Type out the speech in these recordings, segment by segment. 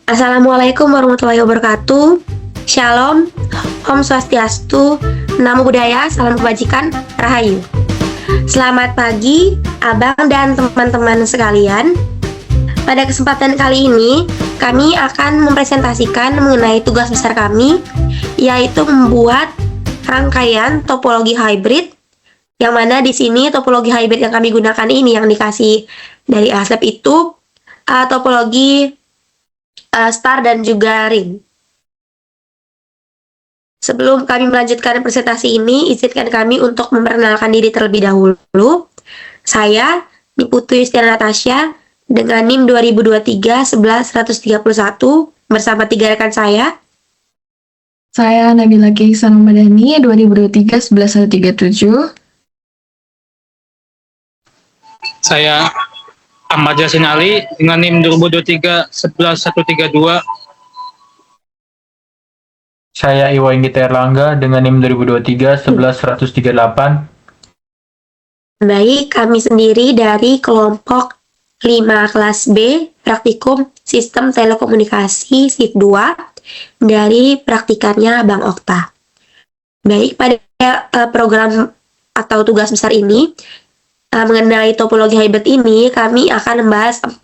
Assalamualaikum warahmatullahi wabarakatuh. Shalom, Om Swastiastu, Namo Buddhaya, Salam Kebajikan, Rahayu. Selamat pagi, Abang dan teman-teman sekalian. Pada kesempatan kali ini, kami akan mempresentasikan mengenai tugas besar kami, yaitu membuat rangkaian topologi hybrid, yang mana di sini topologi hybrid yang kami gunakan ini yang dikasih dari ASEP itu topologi star dan juga ring. Sebelum kami melanjutkan presentasi ini, izinkan kami untuk memperkenalkan diri terlebih dahulu. Saya, Niputu Yustiana Natasha, dengan NIM 2023-11-131, bersama 3 rekan saya. Saya Nabila Keiksan Madani, 2023-11-137. Saya Ahmad Yasin Ali dengan NIM 2023-111-132. Saya Iwa Inggita Erlangga dengan NIM 2023-11-138. Baik, kami sendiri dari kelompok 5 kelas B, praktikum Sistem Telekomunikasi SIP 2, dari praktikannya Bang Okta. Baik, pada program atau tugas besar ini, mengenai topologi hybrid ini, kami akan membahas 4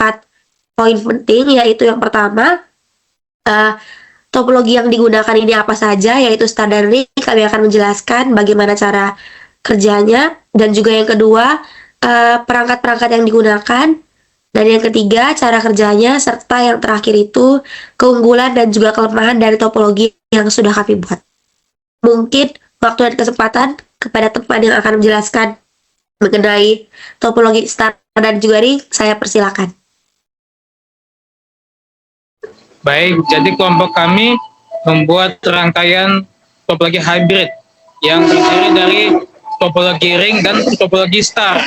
poin penting, yaitu yang pertama, topologi yang digunakan ini apa saja, yaitu star dan ring. Kami akan menjelaskan bagaimana cara kerjanya, dan juga yang kedua, perangkat-perangkat yang digunakan, dan yang ketiga, cara kerjanya, serta yang terakhir itu keunggulan dan juga kelemahan dari topologi yang sudah kami buat. Mungkin waktu dan kesempatan kepada teman yang akan menjelaskan mengenai topologi star dan juga ring, saya persilakan. Baik, jadi kelompok kami membuat rangkaian topologi hybrid yang terdiri dari topologi ring dan topologi star.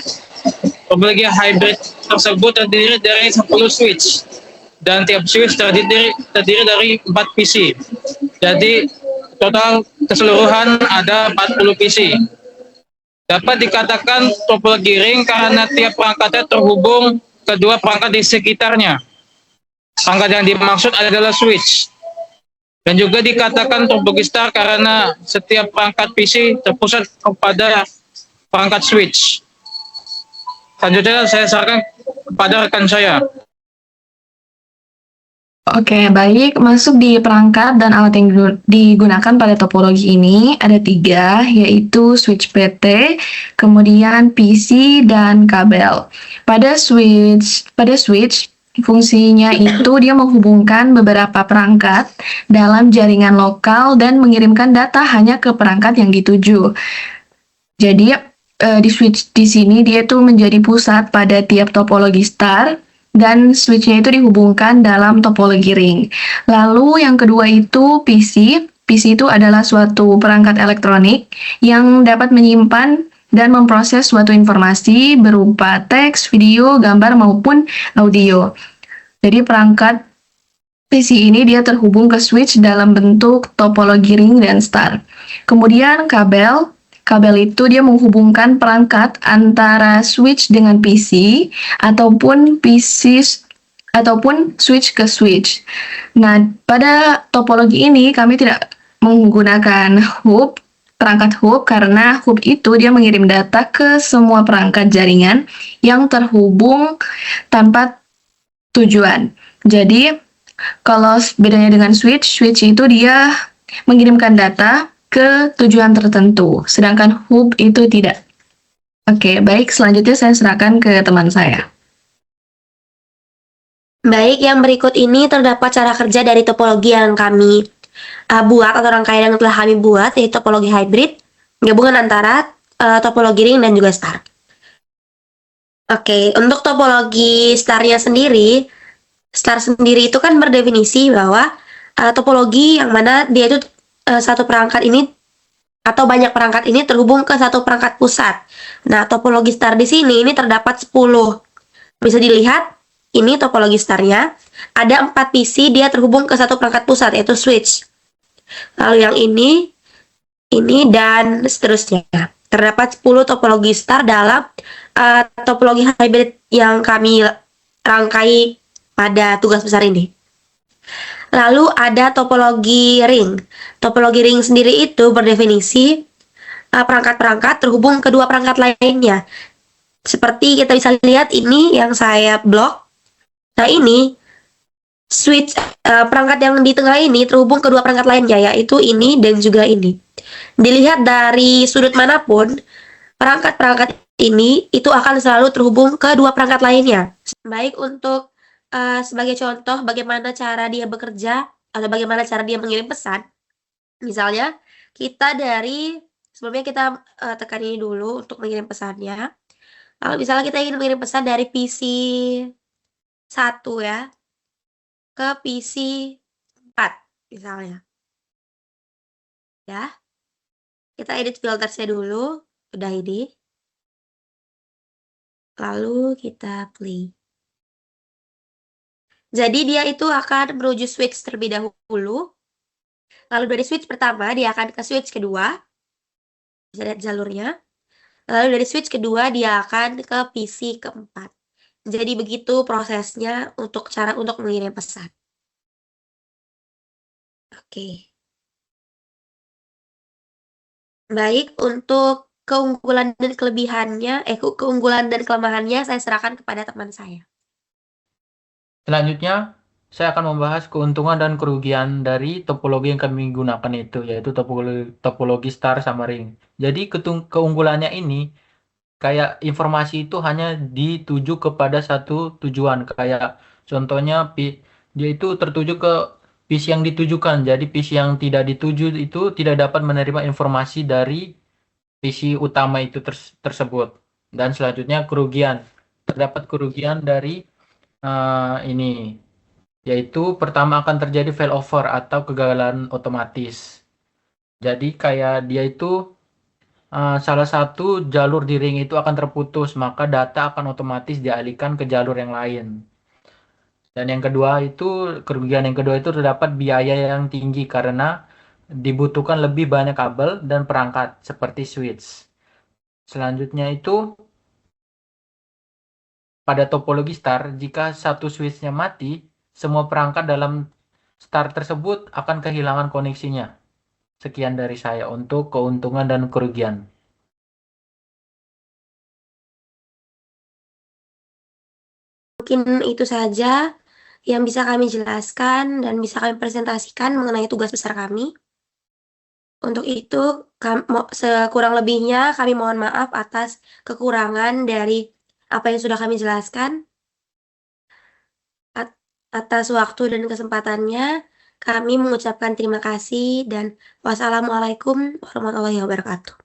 Topologi hybrid tersebut terdiri dari 10 switch, dan tiap switch terdiri dari 4 PC. Jadi total keseluruhan ada 40 PC. Dapat dikatakan topologi ring karena tiap perangkatnya terhubung ke dua perangkat di sekitarnya. Perangkat yang dimaksud adalah switch. Dan juga dikatakan topologi star karena setiap perangkat PC terpusat kepada perangkat switch. Selanjutnya saya serahkan kepada rekan saya. Oke, baik. Masuk di perangkat dan alat yang digunakan pada topologi ini ada 3, yaitu switch PT, kemudian PC, dan kabel. Pada switch, fungsinya itu dia menghubungkan beberapa perangkat dalam jaringan lokal dan mengirimkan data hanya ke perangkat yang dituju. Jadi, di switch di sini dia tuh menjadi pusat pada tiap topologi star, dan switch-nya itu dihubungkan dalam topologi ring. Lalu yang kedua itu PC. PC itu adalah suatu perangkat elektronik yang dapat menyimpan dan memproses suatu informasi berupa teks, video, gambar, maupun audio. Jadi perangkat PC ini dia terhubung ke switch dalam bentuk topologi ring dan star. Kemudian kabel. Kabel itu dia menghubungkan perangkat antara switch dengan PC ataupun switch ke switch. Nah, pada topologi ini kami tidak menggunakan perangkat hub, karena hub itu dia mengirim data ke semua perangkat jaringan yang terhubung tanpa tujuan. Jadi, kalau bedanya dengan switch itu dia mengirimkan data ke tujuan tertentu, sedangkan hub itu tidak. Oke, baik, selanjutnya saya serahkan ke teman saya. Baik, yang berikut ini terdapat cara kerja dari topologi yang kami buat atau rangkaian yang telah kami buat, yaitu topologi hybrid, gabungan antara topologi ring dan juga star. Oke, untuk topologi starnya sendiri, star sendiri itu kan berdefinisi bahwa topologi yang mana dia itu satu perangkat ini atau banyak perangkat ini terhubung ke satu perangkat pusat. Nah, topologi star di sini ini terdapat 10. Bisa dilihat, ini topologi starnya. Ada 4 PC, dia terhubung ke satu perangkat pusat, yaitu switch. Lalu yang ini, dan seterusnya. Terdapat 10 topologi star dalam topologi hybrid yang kami rangkai pada tugas besar ini. Lalu ada topologi ring. Topologi ring sendiri itu berdefinisi perangkat-perangkat terhubung kedua perangkat lainnya. Seperti kita bisa lihat ini yang saya blok. Nah ini switch perangkat yang di tengah ini terhubung kedua perangkat lainnya, yaitu ini dan juga ini. Dilihat dari sudut manapun, perangkat-perangkat ini itu akan selalu terhubung ke dua perangkat lainnya. Baik, untuk sebagai contoh bagaimana cara dia bekerja atau bagaimana cara dia mengirim pesan. Misalnya sebelumnya kita tekan ini dulu untuk mengirim pesannya. Kalau misalnya kita ingin mengirim pesan dari PC 1 ya ke PC 4 misalnya. Ya. Kita edit filtersnya dulu, udah ini. Lalu kita play. Jadi dia itu akan menuju switch terlebih dahulu. Lalu dari switch pertama dia akan ke switch kedua. Bisa lihat jalurnya. Lalu dari switch kedua dia akan ke PC keempat. Jadi begitu prosesnya untuk cara untuk mengirim pesan. Oke. Baik, untuk keunggulan dan kelebihannya, keunggulan dan kelemahannya saya serahkan kepada teman saya. Selanjutnya, saya akan membahas keuntungan dan kerugian dari topologi yang kami gunakan itu, yaitu topologi star sama ring. Jadi keunggulannya ini, kayak informasi itu hanya dituju kepada satu tujuan. Kayak contohnya dia itu tertuju ke PC yang ditujukan. Jadi PC yang tidak dituju itu tidak dapat menerima informasi dari PC utama itu tersebut. Dan selanjutnya kerugian. Terdapat kerugian dari ini, yaitu pertama akan terjadi failover atau kegagalan otomatis. Jadi kayak dia itu salah satu jalur di ring itu akan terputus, maka data akan otomatis dialihkan ke jalur yang lain. Dan yang kedua itu, kerugian yang kedua itu terdapat biaya yang tinggi karena dibutuhkan lebih banyak kabel dan perangkat seperti switch. Selanjutnya itu pada topologi star, jika satu switchnya mati, semua perangkat dalam star tersebut akan kehilangan koneksinya. Sekian dari saya untuk keuntungan dan kerugian. Mungkin itu saja yang bisa kami jelaskan dan bisa kami presentasikan mengenai tugas besar kami. Untuk itu, sekurang lebihnya kami mohon maaf atas kekurangan dari apa yang sudah kami jelaskan. Atas waktu dan kesempatannya, kami mengucapkan terima kasih dan wassalamualaikum warahmatullahi wabarakatuh.